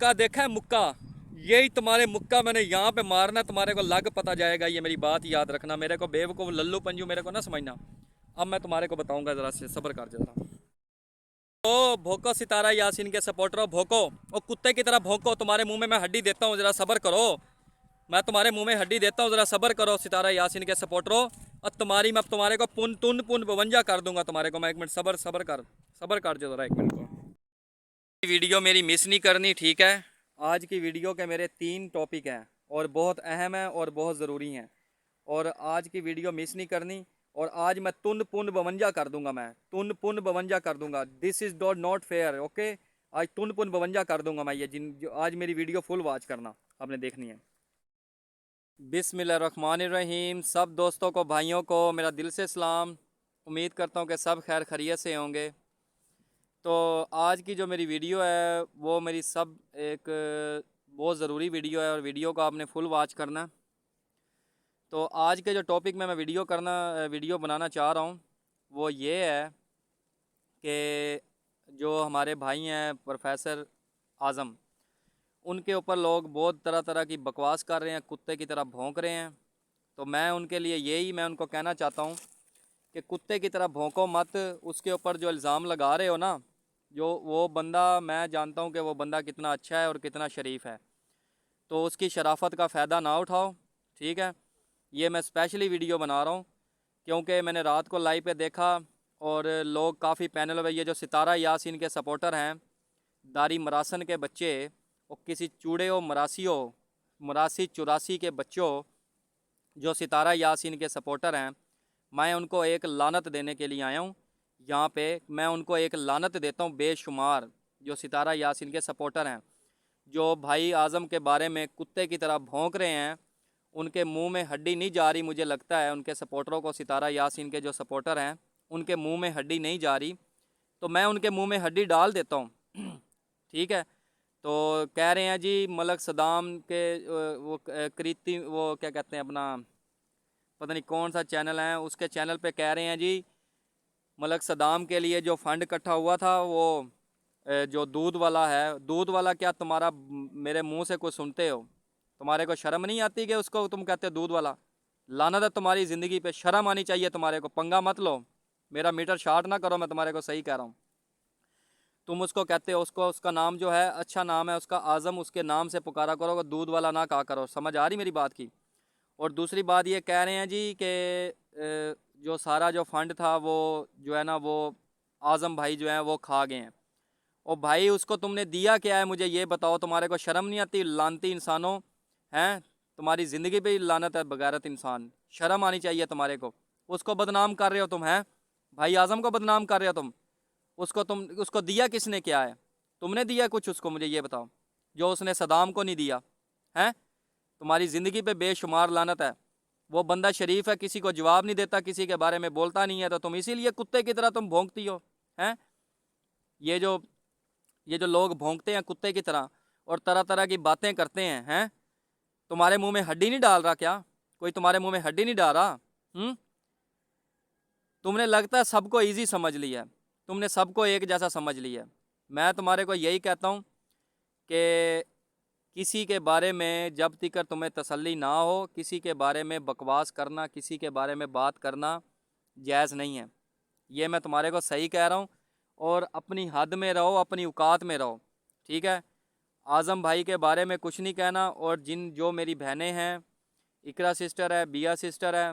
मुक्का देखा है मुक्का, यही तुम्हारे मुक्का मैंने यहाँ पे मारना, तुम्हारे को लग पता जाएगा। ये मेरी बात याद रखना, मेरे को बेवकूफ़ लल्लू पंजू मेरे को ना समझना। अब मैं तुम्हारे को बताऊंगा, ज़रा से सब्र कर जरा। ओ भोंको सितारा यासीन के सपोर्टरों, भोंको ओ कुत्ते की तरह भोंको, तुम्हारे मुंह में मैं हड्डी देता हूँ, ज़रा सब्र करो। मैं तुम्हारे मुंह में हड्डी देता हूँ, ज़रा सब्र करो सितारा यासीन के सपोर्टरों। और तुम्हारी मैं तुम्हारे को पुन तुन पुन 52 कर दूंगा तुम्हारे को मैं। एक मिनट सब्र सब्र कर, सब्र कर जो ज़रा एक मिनट को। वीडियो मेरी मिस नहीं करनी, ठीक है। आज की वीडियो के मेरे 3 टॉपिक हैं और बहुत अहम हैं और बहुत ज़रूरी हैं, और आज की वीडियो मिस नहीं करनी। और आज मैं तुन पुन 52 कर दूंगा, मैं तुन पुन 52 कर दूंगा। This is not fair, okay. आज तुन पुन 52 कर दूंगा मैं। ये जिन जो आज मेरी वीडियो फुल वॉच करना, आपने देखनी है। बिस्मिल्लाहिर्रहमानिर्रहीम। सब दोस्तों को, भाइयों को मेरा दिल से सलाम। उम्मीद करता हूँ कि सब खैर खैरियत से होंगे। तो आज की जो मेरी वीडियो है वो मेरी सब एक बहुत ज़रूरी वीडियो है, और वीडियो को आपने फुल वॉच करना। तो आज के जो टॉपिक में मैं वीडियो बनाना चाह रहा हूँ वो ये है कि जो हमारे भाई हैं प्रोफेसर आज़म, उनके ऊपर लोग बहुत तरह तरह की बकवास कर रहे हैं, कुत्ते की तरह भौंक रहे हैं। तो मैं उनके लिए मैं उनको कहना चाहता हूँ कि कुत्ते की तरह भौंको मत। उसके ऊपर जो इल्ज़ाम लगा रहे हो ना, जो वो बंदा, मैं जानता हूँ कि वो बंदा कितना अच्छा है और कितना शरीफ है। तो उसकी शराफत का फ़ायदा ना उठाओ, ठीक है। ये मैं स्पेशली वीडियो बना रहा हूँ क्योंकि मैंने रात को लाइव पे देखा, और लोग काफ़ी पैनल में, ये जो सितारा यासीन के सपोर्टर हैं, दारी मरासन के बच्चे, और किसी चूड़े और मरासी चौरासी के बच्चों जो सितारा यासीन के सपोर्टर हैं, मैं उनको एक लानत देने के लिए आया हूँ यहाँ पे। मैं उनको एक लानत देता हूँ बेशुमार, जो सितारा यासीन के सपोर्टर हैं, जो भाई आज़म के बारे में कुत्ते की तरह भौंक रहे हैं। उनके मुंह में हड्डी नहीं जा रही, मुझे लगता है उनके सपोर्टरों को, सितारा यासीन के जो सपोर्टर हैं उनके मुंह में हड्डी नहीं जा रही, तो मैं उनके मुंह में हड्डी डाल देता हूँ। ठीक है। तो कह रहे हैं जी मलक सदाम के वो कृति, वो क्या कहते हैं अपना, पता नहीं कौन सा चैनल है, उसके चैनल पे कह रहे हैं जी मलक सदाम के लिए जो फंड इकट्ठा हुआ था वो जो दूध वाला है, दूध वाला क्या, तुम्हारा मेरे मुंह से कुछ सुनते हो? तुम्हारे को शर्म नहीं आती कि उसको तुम कहते हो दूध वाला? लानत है तुम्हारी ज़िंदगी पे, शर्म आनी चाहिए तुम्हारे को। पंगा मत लो, मेरा मीटर शार्ट ना करो, मैं तुम्हारे को सही कह रहा हूँ। तुम उसको कहते हो, उसको उसका नाम जो है अच्छा नाम है उसका आज़म, उसके नाम से पुकारा करो, दूध वाला ना कहा करो। समझ आ रही मेरी बात की? और दूसरी बात ये कह रहे हैं जी कि जो सारा जो फंड था वो जो है ना, वो आज़म भाई जो है वो खा गए हैं। और भाई उसको तुमने दिया क्या है, मुझे ये बताओ। तुम्हारे को शर्म नहीं आती? लानती इंसानों, हैं तुम्हारी ज़िंदगी पे ही लानत है, बगैरत इंसान। शर्म आनी चाहिए तुम्हारे को। उसको बदनाम कर रहे हो तुम, हैं भाई आज़म को बदनाम कर रहे हो तुम। उसको दिया किसने, क्या है? तुमने दिया कुछ उसको, मुझे ये बताओ, जो उसने सदाम को नहीं दिया है? तुम्हारी ज़िंदगी पे बेशुमार लानत है। वो बंदा शरीफ है, किसी को जवाब नहीं देता, किसी के बारे में बोलता नहीं है, तो तुम इसीलिए कुत्ते की तरह तुम भौंकती हो, हैं? ये जो ये जो लोग भौंकते हैं कुत्ते की तरह और तरह तरह की बातें करते हैं, तुम्हारे मुंह में हड्डी नहीं डाल रहा क्या? कोई तुम्हारे मुंह में हड्डी नहीं डाल रहा? तुमने लगता है सबको ईजी समझ लिया है, तुमने सबको एक जैसा समझ लिया है। मैं तुम्हारे को यही कहता हूँ कि किसी के बारे में जब तक तुम्हें तसल्ली ना हो, किसी के बारे में बकवास करना, किसी के बारे में बात करना जायज़ नहीं है। ये मैं तुम्हारे को सही कह रहा हूँ। और अपनी हद में रहो, अपनी औकात में रहो, ठीक है। आज़म भाई के बारे में कुछ नहीं कहना। और जो मेरी बहनें हैं, इकरा सिस्टर है, बिया सिस्टर है,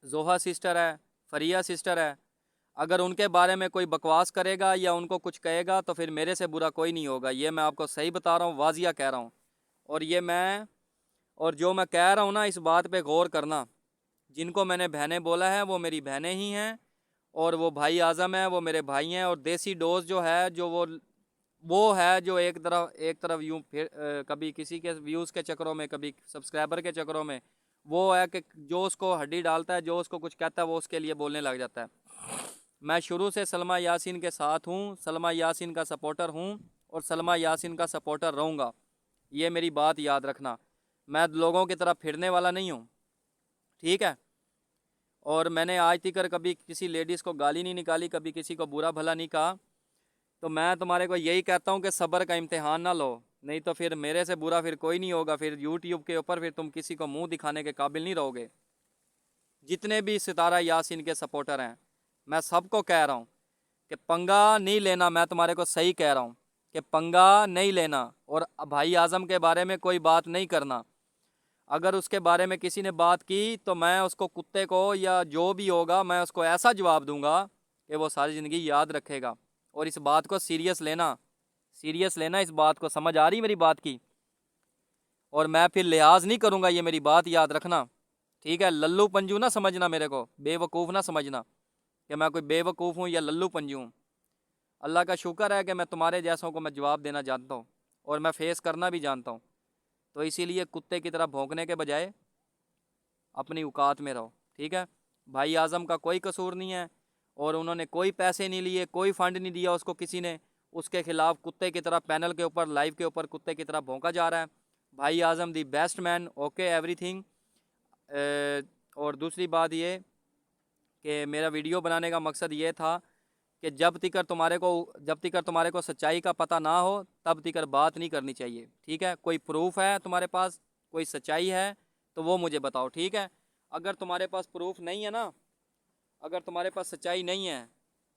जोहा सिस्टर है, फरिया सिस्टर है, अगर उनके बारे में कोई बकवास करेगा या उनको कुछ कहेगा तो फिर मेरे से बुरा कोई नहीं होगा। ये मैं आपको सही बता रहा हूँ, वाजिया कह रहा हूँ। और जो मैं कह रहा हूँ ना, इस बात पे गौर करना। जिनको मैंने बहनें बोला है वो मेरी बहनें ही हैं, और वो भाई आज़म है वो मेरे भाई हैं। और देसी डोज जो है, जो वो है जो एक तरफ यूँ फिर कभी किसी के व्यूज़ के चक्करों में, कभी सब्सक्राइबर के चक्करों में, वो है कि जो उसको हड्डी डालता है, जो उसको कुछ कहता है, वो उसके लिए बोलने लग जाता है। मैं शुरू से सलमा यासीन के साथ हूँ, सलमा यासीन का सपोर्टर हूँ, और सलमा यासीन का सपोर्टर रहूँगा। ये मेरी बात याद रखना। मैं लोगों की तरफ फिरने वाला नहीं हूँ, ठीक है। और मैंने आज तक कभी किसी लेडीज़ को गाली नहीं निकाली, कभी किसी को बुरा भला नहीं कहा। तो मैं तुम्हारे को यही कहता हूँ कि सब्र का इम्तिहान ना लो, नहीं तो फिर मेरे से बुरा फिर कोई नहीं होगा। फिर यूट्यूब के ऊपर फिर तुम किसी को मुंह दिखाने के काबिल नहीं रहोगे। जितने भी सितारा यासीन के सपोर्टर हैं, मैं सबको कह रहा हूँ कि पंगा नहीं लेना। मैं तुम्हारे को सही कह रहा हूँ कि पंगा नहीं लेना, और भाई आज़म के बारे में कोई बात नहीं करना। अगर उसके बारे में किसी ने बात की तो मैं उसको, कुत्ते को या जो भी होगा, मैं उसको ऐसा जवाब दूंगा कि वो सारी ज़िंदगी याद रखेगा। और इस बात को सीरियस लेना, सीरियस लेना इस बात को। समझ आ रही मेरी बात की? और मैं फिर लिहाज नहीं करूँगा, ये मेरी बात याद रखना, ठीक है? लल्लू पंजू ना समझना मेरे को, बेवकूफ़ ना समझना कि मैं कोई बेवकूफ़ हूँ या लल्लू पंजू हूँ। अल्लाह का शुक्र है कि मैं तुम्हारे जैसों को मैं जवाब देना जानता हूँ, और मैं फेस करना भी जानता हूँ। तो इसीलिए कुत्ते की तरह भौंकने के बजाय अपनी औकात में रहो, ठीक है? भाई आज़म का कोई कसूर नहीं है, और उन्होंने कोई पैसे नहीं लिए, कोई फंड नहीं दिया उसको किसी ने। उसके खिलाफ कुत्ते की तरह पैनल के ऊपर, लाइव के ऊपर कुत्ते की तरह भौंका जा रहा है। भाई Azam the best man, okay everything. और दूसरी बात ये कि मेरा वीडियो बनाने का मकसद ये था कि जब तक तुम्हारे को सच्चाई का पता ना हो, तब तक बात नहीं करनी चाहिए, ठीक है? कोई प्रूफ है तुम्हारे पास, कोई सच्चाई है, तो वो मुझे बताओ, ठीक है? अगर तुम्हारे पास प्रूफ नहीं है ना, अगर तुम्हारे पास सच्चाई नहीं है,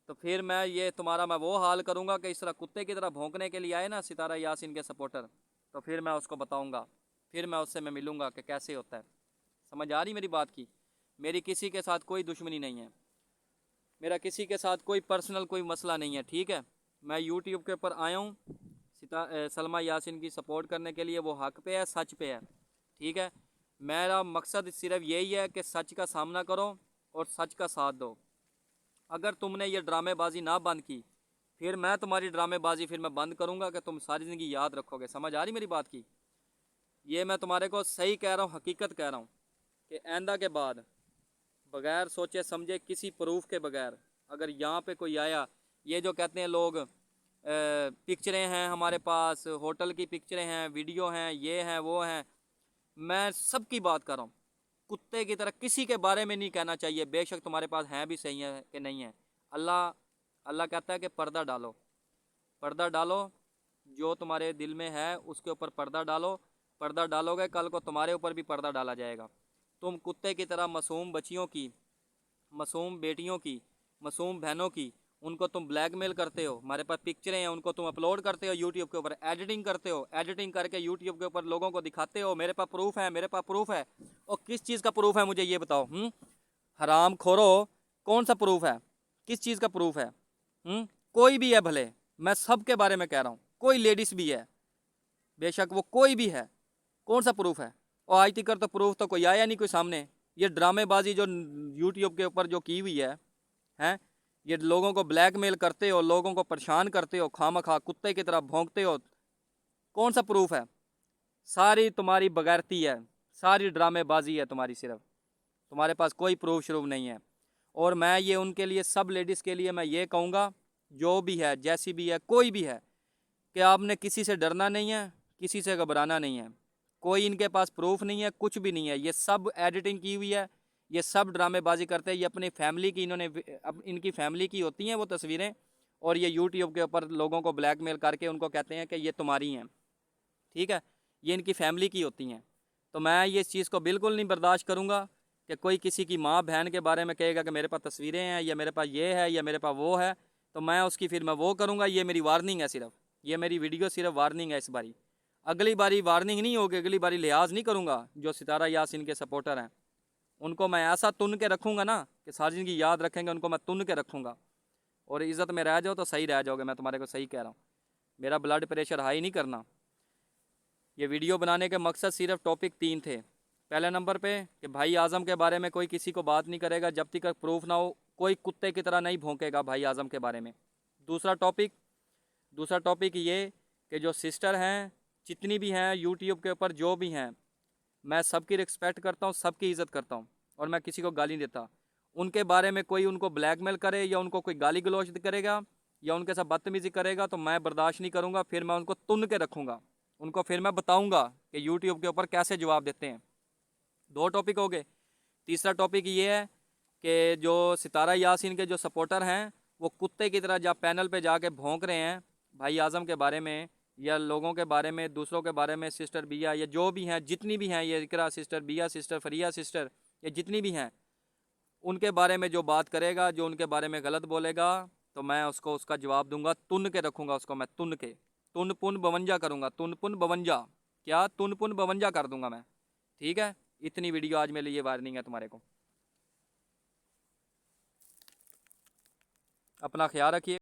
तो फिर मैं वो हाल करूँगा कि इस तरह कुत्ते की तरह भौंकने के लिए आए ना सितारा यासीन के सपोर्टर, तो फिर मैं उसको बताऊँगा, फिर मैं मिलूँगा कि कैसे होता है। समझ आ रही मेरी बात की? मेरी किसी के साथ कोई दुश्मनी नहीं है, मेरा किसी के साथ कोई पर्सनल कोई मसला नहीं है, ठीक है? मैं यूट्यूब के ऊपर आया हूँ सलमा यासिन की सपोर्ट करने के लिए। वो हक पे है, सच पे है, ठीक है? मेरा मकसद सिर्फ यही है कि सच का सामना करो और सच का साथ दो। अगर तुमने ये ड्रामेबाजी ना बंद की, फिर मैं तुम्हारी ड्रामेबाजी फिर मैं बंद करूँगा कि तुम सारी ज़िंदगी याद रखोगे। समझ आ रही मेरी बात की? ये मैं तुम्हारे को सही कह रहा हूँ, हकीकत कह रहा हूँ कि आइंदा के बाद बगैर सोचे समझे, किसी प्रूफ के बगैर, अगर यहाँ पे कोई आया, ये जो कहते हैं लोग पिक्चरें हैं हमारे पास, होटल की पिक्चरें हैं, वीडियो हैं, ये हैं वो हैं, मैं सबकी बात कर रहा हूँ। कुत्ते की तरह किसी के बारे में नहीं कहना चाहिए, बेशक तुम्हारे पास हैं भी सही है कि नहीं है। अल्लाह अल्लाह कहता है कि पर्दा डालो, पर्दा डालो, जो तुम्हारे दिल में है उसके ऊपर पर्दा डालो। पर्दा डालोगे, कल को तुम्हारे ऊपर भी पर्दा डाला जाएगा। तुम कुत्ते की तरह मासूम बच्चियों की, मासूम बेटियों की, मासूम बहनों की, उनको तुम ब्लैकमेल करते हो। हमारे पास पिक्चरें हैं, उनको तुम अपलोड करते हो यूट्यूब के ऊपर, एडिटिंग करते हो, एडिटिंग करके यूट्यूब के ऊपर लोगों को दिखाते हो मेरे पास प्रूफ है, मेरे पास प्रूफ है। और किस चीज़ का प्रूफ है मुझे ये बताओ? हराम खोरो, कौन सा प्रूफ है? किस चीज़ का प्रूफ है? कोई भी है भले, मैं सब के बारे में कह रहा हूँ, कोई लेडीज़ भी है, बेशक वो कोई भी है, कौन सा प्रूफ है? और आज तक तो प्रूफ तो कोई आया नहीं कोई सामने। ये ड्रामेबाजी जो यूट्यूब के ऊपर जो की हुई है, हैं? ये लोगों को ब्लैकमेल करते हो, लोगों को परेशान करते हो, खामखा कुत्ते की तरह भौंकते हो, कौन सा प्रूफ है? सारी तुम्हारी बगैरती है, सारी ड्रामेबाजी है तुम्हारी, सिर्फ तुम्हारे पास कोई प्रूफ श्रूफ नहीं है। और मैं ये उनके लिए, सब लेडीज़ के लिए मैं ये कहूँगा, जो भी है, जैसी भी है, कोई भी है, कि आपने किसी से डरना नहीं है, किसी से घबराना नहीं है। कोई इनके पास प्रूफ नहीं है, कुछ भी नहीं है, ये सब एडिटिंग की हुई है, ये सब ड्रामेबाजी करते हैं। ये अपनी फैमिली की, इन्होंने अब इनकी फैमिली की होती हैं वो तस्वीरें, और ये यूट्यूब के ऊपर लोगों को ब्लैकमेल करके उनको कहते हैं कि ये तुम्हारी हैं, ठीक है? ये इनकी फैमिली की होती हैं। तो मैं ये इस चीज़ को बिल्कुल नहीं बर्दाश्त करूँगा कि कोई किसी की माँ बहन के बारे में कहेगा कि मेरे पास तस्वीरें हैं, या मेरे पास ये है, या मेरे पास वो है, तो मैं उसकी फिर मैं वो करूँगा। ये मेरी वार्निंग है सिर्फ, ये मेरी वीडियो सिर्फ वार्निंग है इस बारी। अगली बारी वार्निंग नहीं होगी, अगली बारी लिहाज नहीं करूँगा। जो सितारा यासीन के सपोर्टर हैं, उनको मैं ऐसा तुन के रखूँगा ना कि सारी ज़िंदगी याद रखेंगे, उनको मैं तुन के रखूँगा। और इज़्ज़त में रह जाओ तो सही रह जाओगे, मैं तुम्हारे को सही कह रहा हूँ। मेरा ब्लड प्रेशर हाई नहीं करना। ये वीडियो बनाने के मकसद सिर्फ टॉपिक 3 थे। पहले नंबर पे कि भाई आज़म के बारे में कोई किसी को बात नहीं करेगा जब तक प्रूफ ना हो, कोई कुत्ते की तरह नहीं भौंकेगा भाई आज़म के बारे में। दूसरा टॉपिक ये कि जो सिस्टर हैं, जितनी भी हैं यूट्यूब के ऊपर, जो भी हैं, मैं सबकी रिस्पेक्ट करता हूँ, सबकी इज़्ज़त करता हूँ, और मैं किसी को गाली नहीं देता। उनके बारे में कोई उनको ब्लैकमेल करे, या उनको कोई गाली गलौज करेगा, या उनके साथ बदतमीज़ी करेगा, तो मैं बर्दाश्त नहीं करूँगा। फिर मैं उनको तुन के रखूँगा, उनको फिर मैं बताऊँगा कि यूट्यूब के ऊपर कैसे जवाब देते हैं। 2 टॉपिक हो गए। तीसरा टॉपिक ये है कि जो सितारा यासीन के जो सपोर्टर हैं, वो कुत्ते की तरह जब पैनल पे जाके भौंक रहे हैं भाई आज़म के बारे में, या लोगों के बारे में, दूसरों के बारे में, सिस्टर बिया या जो भी हैं, जितनी भी हैं, ये इकरा सिस्टर, बिया सिस्टर, फरिया सिस्टर, ये जितनी भी हैं, उनके बारे में जो बात करेगा, जो उनके बारे में गलत बोलेगा, तो मैं उसको उसका जवाब दूंगा, तुन के रखूंगा उसको मैं, तुन के, तुन पुन बवंजा करूंगा, तुन पुन बवंजा, क्या तुन पुन बवंजा कर दूंगा मैं। ठीक है, इतनी वीडियो आज मेरे लिए वार्निंग है तुम्हारे को। अपना ख्याल रखिए।